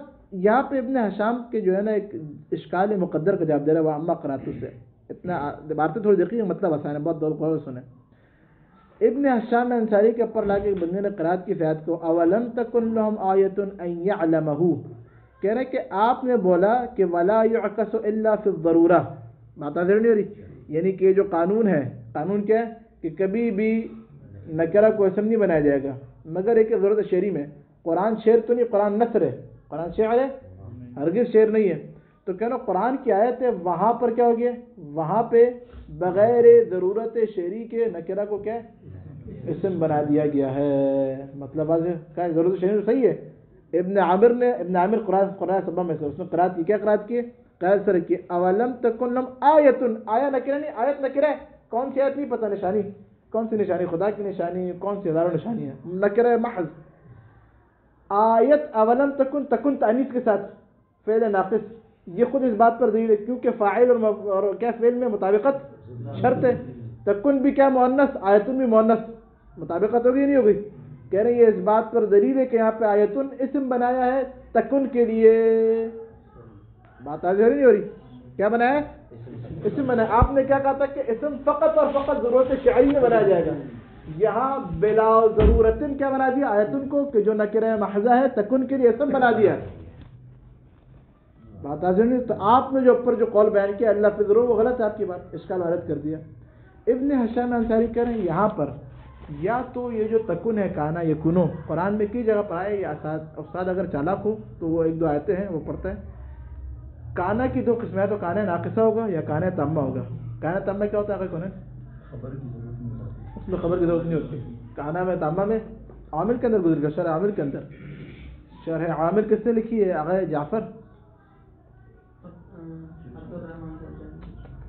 یہاں پہ ابن حشام کے جو ہے نا ایک اشکال مقدر کا جواب دے رہا ہے. وَأَمَّا قِرَاءَتُ سے اتنا عبارتیں تھوڑی دیکھیے, مطلب آسان ہے, بہت دور غور سنیں. ابن حشام انصاری کے اوپر لا کے بندے نے قرات کی فیاد کو اولم تکن لهم آیۃ ان یعلمہ, کہہ رہے کہ آپ نے بولا کہ ولا یعکس الا فی الضرورہ. بات آ نہیں ہو رہی, یعنی کہ جو قانون ہے, قانون کیا ہے کہ کبھی بھی نکرہ کو اسم نہیں بنایا جائے گا مگر ایک ضرورت شعری میں. قرآن شعر تو نہیں, قرآن نثر ہے, قرآن شعر ہے, ہرگز شعر نہیں ہے. تو کہنا قرآن کی آیت ہے, وہاں پر کیا ہو گیا, وہاں پہ بغیر ضرورت شعری کے نکرہ کو کیا اسم بنا دیا گیا ہے. مطلب کیا ضرورت شعری تو صحیح ہے. ابن عامر قرآن سبا میں سے اس نے قرات کی, کیا قرات کی, قید سر کی اولم تکن لم آیتن. آیا نکرہ نہیں, آیت نکرہ ہے. کون سی آیت نہیں پتہ, نشانی کون سی نشانی, خدا کی نشانی, کون سی ہزاروں نشانی ہے, نکرہ محض. آیت اولم تکن, تکن تانیث کے ساتھ فعل ناقص, یہ خود اس بات پر دلیل ہے کیونکہ فاعل اور کیا فعل میں مطابقت شرط ہے. تکن بھی کیا مؤنث, آیتن بھی مؤنث, مطابقت ہوگی نہیں ہوگی. کہہ رہے ہیں یہ اس بات پر دلیل ہے کہ یہاں پہ آیتن اسم بنایا ہے تکن کے لیے. بات آج نہیں ہو رہی, کیا بنایا ہے, اسم بنایا. آپ نے کیا کہا تھا کہ اسم فقط اور فقط ضرورت شعری میں بنایا جائے گا. یہاں بلا ضرورتن کیا بنا دیا, آیتن کو, کہ جو نکرہ محضہ ہے تکن کے لیے اسم بنا دیا. بات آج نہیں. تو آپ نے جو اوپر جو قول بیان کیا اللہ پہ ضرور, وہ غلط ہے, آپ کی بات اشکال وارد کر دیا. ابن حشام انصاری کہہ رہے ہیں یہاں پر یا تو یہ جو تکن ہے کانا یکونو, قرآن میں کی جگہ پڑھائے, یا استاد اگر چالاک ہو تو وہ ایک دو آیتیں ہیں وہ پڑھتا ہے. کانا کی دو قسمیں, تو کانا ناقصہ ہوگا یا کانا تامہ ہوگا. کانا تامہ کیا ہوتا ہے, کون ہے, اس میں خبر کی ضرورت نہیں ہوتی. کانا میں تامہ میں عامل کے اندر گزر گیا, شرح عامل کے اندر. شرح عامل کس نے لکھی ہے, آغا جعفر,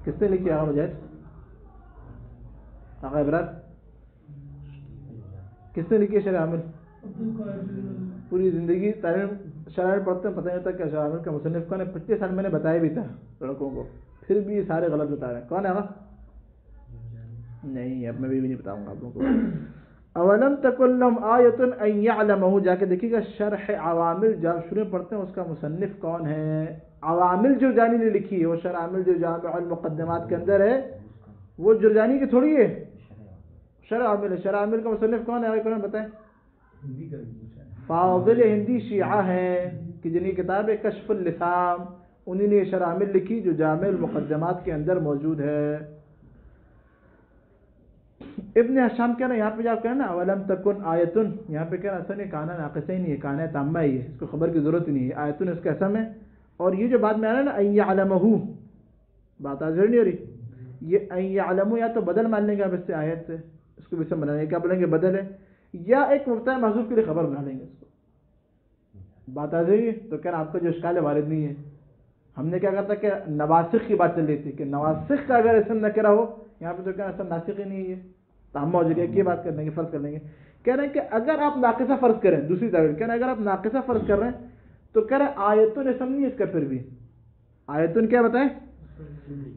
کس نے لکھی ہے, آغا مجاہد, آغا ابرار, کس نے لکھی ہے شرح عامل. پوری زندگی تعلیم شرح پڑھتے ہیں, پتہ نہیں ہوتا کہ شرح عامل کا مصنف کون ہے. 25 سال میں نے بتایا بھی تھا لڑکوں کو, پھر بھی یہ سارے غلط بتا رہے ہیں. کون ہے آغا, نہیں اب میں بھی نہیں بتاؤں گا آپ لوگوں کو. اولم تکن لهم آیۃ ان یعلمہ, جا کے دیکھیے گا شرح عوامل جب شروع پڑھتے ہیں اس کا مصنف کون ہے. عوامل جرجانی نے لکھی ہے, وہ شرح عامل جو جامع المقدمات کے اندر ہے, وہ جرجانی کی تھوڑی ہے, شرح عامل ہے. شرح عامل کا مصنف کون ہے, کون بتائیں. فاضل ہندی شیعہ ہیں کہ جن کی کتاب ہے کشف اللسام, انہی نے شرح عامل لکھی جو جامع المقدمات کے اندر موجود ہے. ابن حشام کہنا یہاں پہ جب کہنا اولم تکن آیتن, یہاں پہ کہنا اصل کانا ناقصہ ہی نہیں ہے, کانا تامہ ہی ہے, اس کو خبر کی ضرورت ہی نہیں ہے. آیتن اس کا اسم ہے. اور یہ جو بات میں آ رہا ہے نا ان یعلمہ, بات آج نہیں ہو رہی, یہ ان یعلمہ یا تو بدل مان لیں گے آپ اس سے, آیت سے اس کو بھی اسم بنا لیں گے, کیا بولیں گے بدل ہے, یا ایک مبتدا محذوف کے لیے خبر بنا لیں گے اس کو. بات آ جائے گی. تو کہنا آپ کا جو اشکال ہے وارد نہیں ہے. ہم نے کیا کہا تھا کہ نواسخ کی بات چل رہی تھی کہ نواسخ کا اگر اسم نکرہ ہو, یہاں پہ تو کہنا اسم ناسخ ہی نہیں ہے, تامہ ہو جائے گا. یہ بات کر لیں گے, فرض کر لیں گے. کہہ رہے ہیں کہ اگر آپ ناقصہ فرض کریں, دوسری تعبیر کہہ رہے ہیں اگر آپ ناقصہ فرض کر رہے ہیں تو کہہ رہے ہیں آیتن اسم نہیں اس کا. پھر بھی آیتن کیا بتائیں,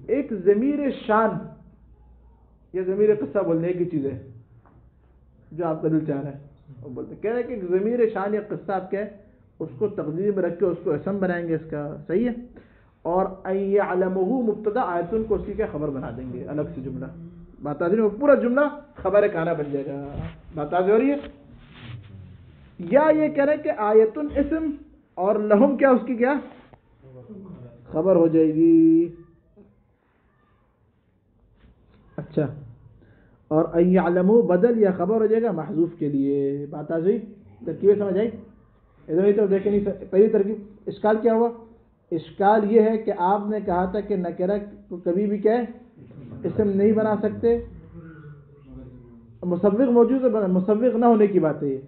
ایک ضمیر شان یا ضمیر قصہ بولنے کی چیز ہے جو آپ کا دل چاہ رہا ہے, وہ بولتے کہہ رہے ہیں کہ ضمیر شان یا قصہ آپ کیا ہے, اس کو تقدیر میں رکھ کے اس کو اسم بنائیں گے, اس کا صحیح ہے. اور ان یعلمہ مبتدا, آیتن کو اس کی کیا خبر بنا دیں گے, الگ سے جملہ. بات آ رہی ہے, پورا جملہ خبر کانا بن جائے گا. بات آ رہی ہے. یا یہ کہہ رہے کہ آیتن اسم اور لہم کیا, اس کی کیا خبر ہو جائے گی. اچھا، اور ان یعلموا بدل یا خبر ہو جائے گا محذوف کے لیے. بات آ گئی؟ ترکیبیں سمجھ آئی؟ ادھر ہی تو دیکھیں نہیں. پہلی ترکیب اشکال کیا ہوا؟ اشکال یہ ہے کہ آپ نے کہا تھا کہ نکرہ کو کبھی بھی کیا ہے اسم نہیں بنا سکتے. مسوق موجود ہے، مسوق نہ ہونے کی بات ہے یہ.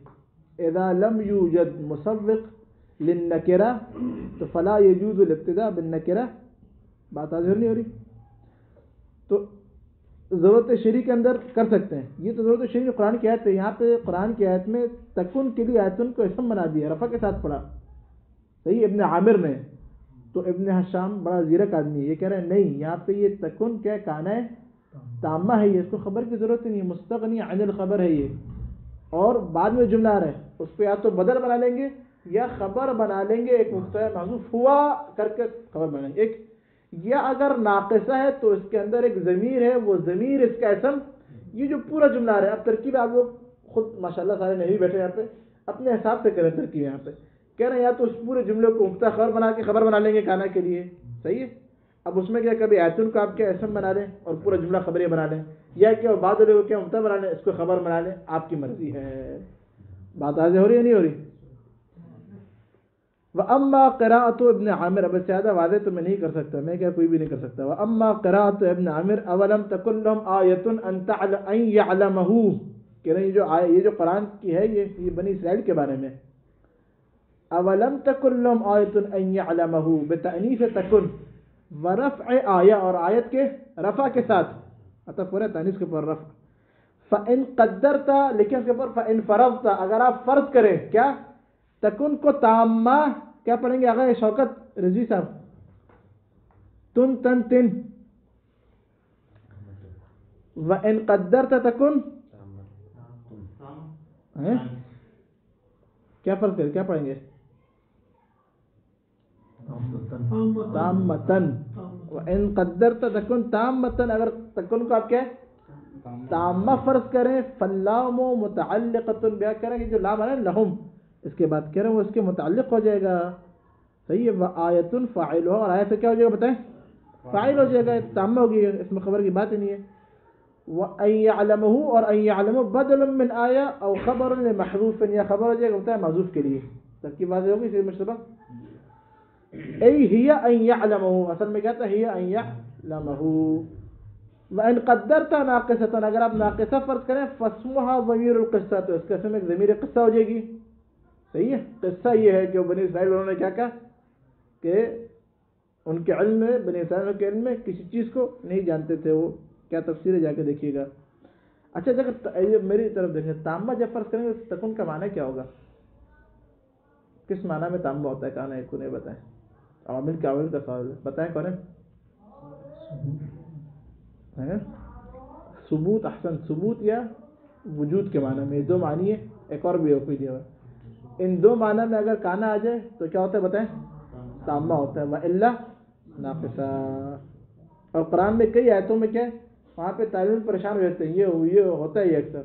اذا لم یوجد مسوق للنکرہ تو فلا یجوز الابتداء بالنکرہ. بات آ نہیں ہو رہی؟ تو ضرورت شرعی کے اندر کر سکتے ہیں. یہ تو ضرورت شرعی قرآن کی آیت ہے. یہاں پہ قرآن کی آیت میں تکن کے لیے آیتن کو اسم بنا دیا، رفع کے ساتھ پڑھا. صحیح. ابن عامر نے تو ابن حشام بڑا زیرک آدمی ہے، یہ کہہ رہے ہیں نہیں، یہاں پہ یہ تکن کیا کانا ہے تامہ ہے، یہ اس کو خبر کی ضرورت ہی نہیں ہے، مستغنی عن الخبر ہے یہ. اور بعد میں جملہ آ رہا ہے اس پہ یا تو بدل بنا لیں گے یا خبر بنا لیں گے، ایک مبتدا محذوف ہوا کر کے خبر بنائیں گے. ایک یا اگر ناقصہ ہے تو اس کے اندر ایک ضمیر ہے، وہ ضمیر اس کا اسم. یہ جو پورا جملہ آ رہا ہے، اب ترکیب آپ لوگ خود ماشاءاللہ سارے نہیں بیٹھے یہاں پہ، اپنے حساب سے کریں ترکیب. یہاں پہ کہہ رہے ہیں یا تو اس پورے جملے کو مبتدا خبر بنا کے خبر بنا لیں گے کانا کے لیے. صحیح ہے. اب اس میں کیا کبھی آیتن کو آپ کیا اسم بنا لیں اور پورا جملہ خبریہ بنا لیں، یا کیا بعد والے کو کیا مبتدا بنا لیں اس کو خبر بنا لیں، آپ کی مرضی ہے. بات واضح ہو رہی ہے نہیں ہو رہی؟ وَأَمَّا قِرَاءَةُ ابن عامر. اب زیادہ واضح تو میں نہیں کر سکتا، میں کیا کوئی بھی نہیں کر سکتا. وَأَمَّا قِرَاءَةُ ابن عامر أَوَلَمْ تَكُنْ لَهُمْ آيَةٌ أَن يَعْلَمَهُ. کہ نہیں یہ جو قرآن کی ہے یہ بنی اسرائیل کے بارے میں. أَوَلَمْ تَكُنْ لَهُمْ آيَةٌ أَن يَعْلَمَهُ بِتَأْنِيثِ تَكُنْ ورفع آیہ، اور آیت کے رفع کے ساتھ عطف ہو رہا ہے تانیث کے اوپر رفع. فَإِن قَدَّرْتَ، لیکن اس کے اوپر فَإِن فَرَضْتَ، اگر آپ فرض کریں کیا تکن کو تامہ. کیا پڑھیں گے آگے شوکت رضوی صاحب؟ تن تن تن. وَإِن قَدَّرْتَ تکن کیا فرض کریں، کیا پڑھیں گے؟ تامتن. وَإِن قَدَّرْتَ تکن تامتن، اگر تکن کو آپ کیا تامہ فرض کریں فَاللَّامُ مُتَعَلِّقَةٌ بِهَا، کریں گے جو لام ہے لہم اس کے بعد کہہ رہے ہیں وہ اس کے متعلق ہو جائے گا. صحیح ہے. وَآیَةٌ فاعل ہو، اور آیت سے کیا ہو جائے گا بتائیں؟ فاعل ہو جائے گا، تامہ ہوگی، اس میں خبر کی بات ہی نہیں ہے. وَأَن يَعْلَمَهُ، اور ان يَعْلَمَهُ بدل من آیہ او خبر لمحذوف، یا خبر ہو جائے گا بتائیں محذوف کے لیے. ترکیب واضح ہوگی اسی مشتبہ. ای ہی ان يعلمه، اصل میں کیا تھا ہی ان يعلمه. وَإِن قَدَّرْتَ نَاقِصَةً، اگر آپ ناقصہ فرض کریں فَاسْمُهَا ضمیر القصہ، تو اس کا اسم ایک ضمیر قصہ ہو جائے گی. صحیح ہے. قصہ یہ ہے کہ بنی اسرائیل انہوں نے کیا کہا کہ ان کے علم میں، بنی اسرائیل کے علم میں کسی چیز کو نہیں جانتے تھے. وہ کیا تفسیر ہے جا کے دیکھیے گا. اچھا جگہ میری طرف دیکھیں، تامہ جب فرض کریں گے تکن کا معنی کیا ہوگا؟ کس معنی میں تامہ ہوتا ہے؟ کہاں ہے کو نہیں بتائیں. عوامل کے عوامل کا سوال بتائیں کون ہے؟ ثبوت. احسن. ثبوت یا وجود کے معنی میں، دو معنی ہے. ایک اور بھی کوئی دیا ہوا ہے. ان دو معنی میں اگر کانا آ جائے تو کیا ہوتا ہے بتائیں؟ تامہ ہوتا ہے. وَإِلَّا ناقصہ. اور قرآن میں کئی آیتوں میں کیا ہے وہاں پہ طالب پریشان ہو جاتے ہیں. یہ ہوتا ہے یہ اکثر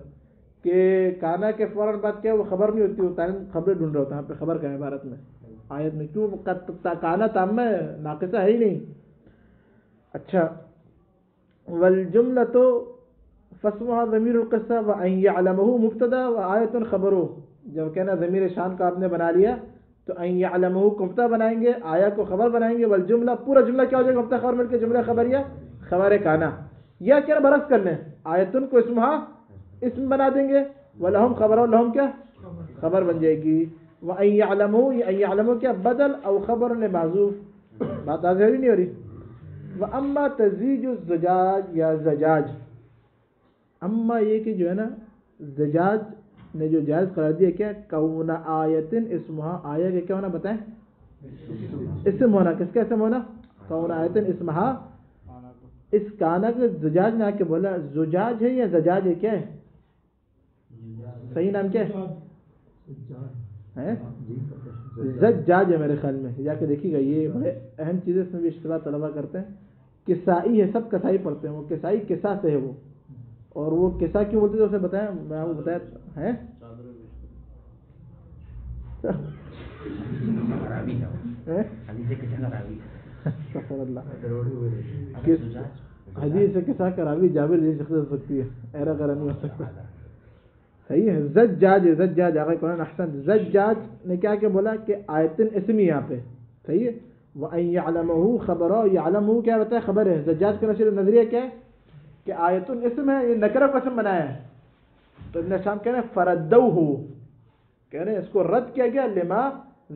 کہ کانا کے فوراً بعد کیا وہ خبر نہیں ہوتی، وہ طالب خبریں ڈھونڈ رہا ہوتا ہے. یہاں پہ خبر کا ہے عبارت میں آیت میں، کیوں کانا تامہ ہے ناقصہ ہے ہی نہیں. اچھا. والجملۃ فاسمها ضمیر القصہ وان يعلمه مبتدا وآیۃ خبرہ. جب کہنا ضمیر شان کا آپ نے بنا لیا تو ان يعلمه کو مبتدا بنائیں گے، آیا کو خبر بنائیں گے. والجملہ پورا جملہ کیا ہو جائے گا؟ مبتدا خبر مل کے جملہ خبریہ خبر کانا. یا کیا برعکس کر لیں، آیتن کو اسم بنا دیں گے، ولہم خبر، لہم کیا خبر بن جائے گی. وان يعلمه، یہ ان يعلمه کیا بدل او خبر لمحذوف. بات واضح نہیں ہو رہی؟ واما تزیج الزجاج یا زجاج. اما یہ کہ جو ہے نا زجاج نے جو جائز قرار دیا کیا کون آیتن اسمہا، آیا کہ کیا ہونا بتائیں؟ اسم ہونا. کس کا اسم ہونا؟ کون آیتن اسمہا. اس کانا کے زجاج نے آ کے بولا زجاج ہے یا زجاج ہے؟ کیا ہے صحیح نام؟ کیا ہے؟ زجاج ہے میرے خیال میں، جا کے دیکھیے گا. یہ بڑے اہم چیز ہے، اس میں بھی اشتباہ طلبہ کرتے ہیں. کسائی ہے، سب کسائی پڑھتے ہیں. وہ کسائی کسا سے ہے وہ، اور وہ کسا کیوں بولتے تھے اسے بتایا میں آپ کو بتایا ہے. حدیث کے ساتھ راوی جابر جیسی شخصیت ہو سکتی ہے، ایرا غیرہ نہیں ہو سکتا. صحیح ہے. زجاج آگے قرآن احسن. زجاج نے کیا کہ بولا کہ آیتن اسمی یہاں پہ صحیح ہے. وَأَن يَعْلَمَهُ خبر يَعْلَمُهُ کیا بتایا خبر ہے. زجاج کا نظریہ کیا ہے کہ آیتن اسم ہے، یہ نکرہ کو اسم بنایا ہے. تو ابن شام کہہ رہے ہیں فردوہ، کہہ رہے ہیں اس کو رد کیا گیا لما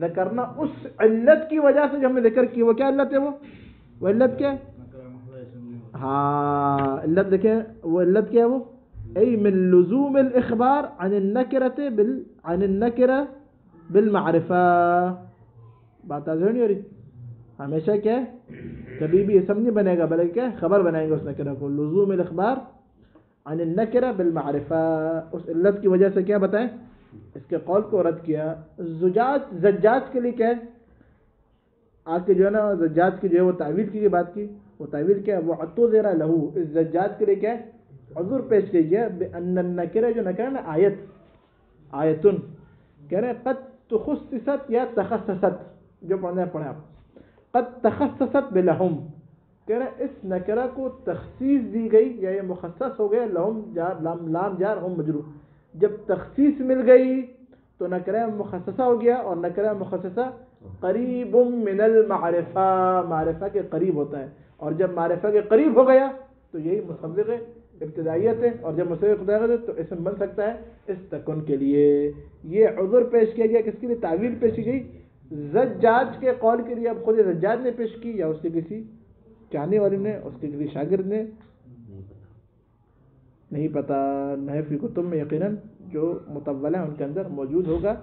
ذکرنا، اس علت کی وجہ سے جو ہم نے ذکر کی. وہ کیا علت ہے؟ وہ علت کیا ہے؟ ہاں علت دیکھیں، وہ علت کیا ہے؟ وہ ای من لزوم الاخبار عن النکرہ بالمعرفہ. بات آج نہیں ہو رہی؟ ہمیشہ کیا ہے کبھی بھی اسم نہیں بنے گا بلکہ کیا خبر بنائیں گے اس نکرہ کو. لزوم الاخبار عن النکرہ بالمعرفہ، اس علت کی وجہ سے کیا بتائیں اس کے قول کو رد کیا. زجاج کے لیے کیا ہے آج کے جو ہے نا زجاج کی جو ہے وہ تعویل کی بات کی. وہ تعویل کیا ہے؟ وہ اعتذر لہ، اس زجاج کے لیے کیا ہے عذر پیش کیجیے. بان النکرہ جو نکرہ نا آیتن کہہ رہے ہیں قد تخصصت یا تخصصت، جو پڑھنا ہے پڑھیں آپ. قد تخصصت بلہم، کہہ رہے ہیں اس نکرہ کو تخصیص دی گئی یا یہ مخصص ہو گیا. لہم جار لام جار ہم مجرور، جب تخصیص مل گئی تو نکرہ مخصصہ ہو گیا. اور نکرہ مخصصہ قریب من المعرفہ، معرفہ کے قریب ہوتا ہے. اور جب معرفہ کے قریب ہو گیا تو یہی مصدق ابتدائیت ہے. اور جب مصدق ابتدائیت ہے تو اسم بن سکتا ہے اس تکن کے لیے. یہ عذر پیش کیا گیا کس کے لیے؟ تعویل پیش کی گئی زجاج کے قول کے لیے. اب خود زجاج نے پیش کی یا اس کے کسی چاہنے والے نے، اس کے کسی شاگرد نے، نہیں پتہ. نحو کی کتب میں یقیناً جو مطولہ ہیں ان کے اندر موجود ہوگا.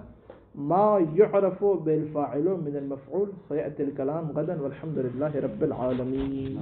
ما يعرف بالفاعل من المفعول سيأتي الكلام غدا والحمد لله رب العالمين.